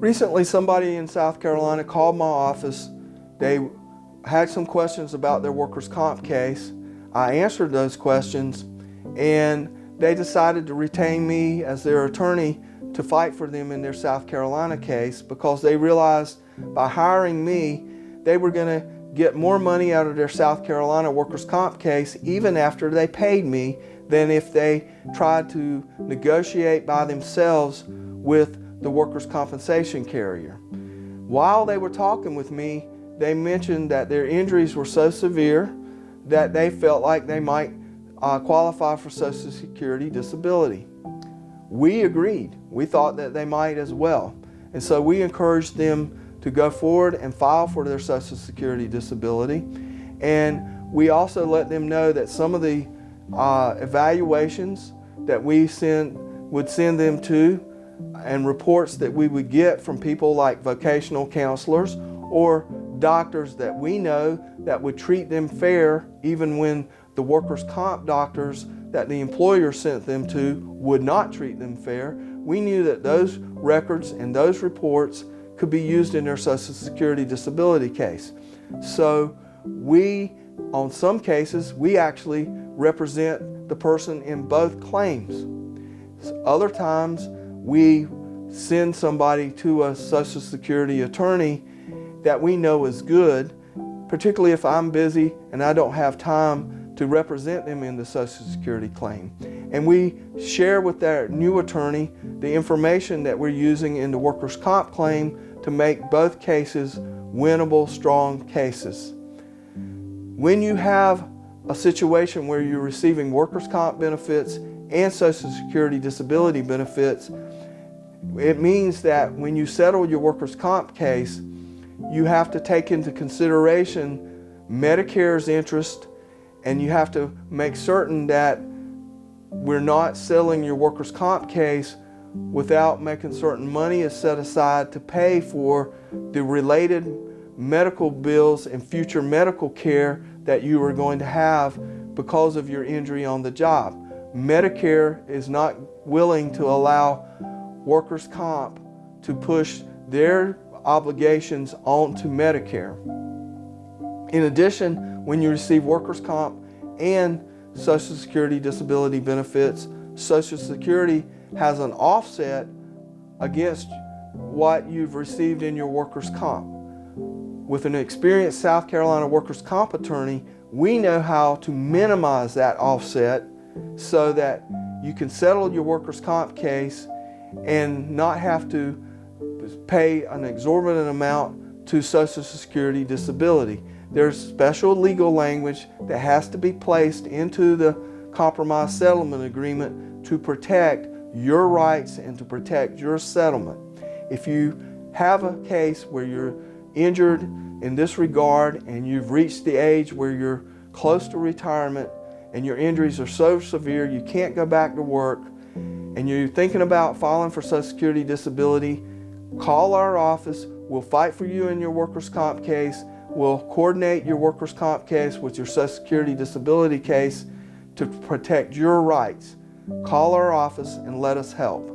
Recently, somebody in South Carolina called my office. They had some questions about their workers' comp case. I answered those questions, and they decided to retain me as their attorney to fight for them in their South Carolina case, because they realized by hiring me, they were going to get more money out of their South Carolina workers' comp case even after they paid me than if they tried to negotiate by themselves with the workers' compensation carrier. While they were talking with me, they mentioned that their injuries were so severe that they felt like they might qualify for Social Security disability. We agreed. We thought that they might as well. And so we encouraged them to go forward and file for their Social Security disability. And we also let them know that some of the evaluations that we would send them to, and reports that we would get from people like vocational counselors or doctors that we know that would treat them fair even when the workers' comp doctors that the employer sent them to would not treat them fair. We knew that those records and those reports could be used in their Social Security disability case. So on some cases, we actually represent the person in both claims. Other times, we send somebody to a Social Security attorney that we know is good, particularly if I'm busy and I don't have time to represent them in the Social Security claim. And we share with that new attorney the information that we're using in the workers' comp claim to make both cases winnable, strong cases. When you have a situation where you're receiving workers' comp benefits and Social Security disability benefits, it means that when you settle your workers' comp case, you have to take into consideration Medicare's interest, and you have to make certain that we're not settling your workers' comp case without making certain money is set aside to pay for the related medical bills and future medical care that you are going to have because of your injury on the job. Medicare is not willing to allow workers' comp to push their obligations onto Medicare. In addition, when you receive workers' comp and Social Security disability benefits, Social Security has an offset against what you've received in your workers' comp. With an experienced South Carolina workers' comp attorney, we know how to minimize that offset so that you can settle your workers' comp case and not have to pay an exorbitant amount to Social Security disability. There's special legal language that has to be placed into the compromise settlement agreement to protect your rights and to protect your settlement. If you have a case where you're injured in this regard and you've reached the age where you're close to retirement and your injuries are so severe you can't go back to work, and you're thinking about filing for Social Security disability, call our office. We'll fight for you in your workers' comp case. We'll coordinate your workers' comp case with your Social Security disability case to protect your rights. Call our office and let us help.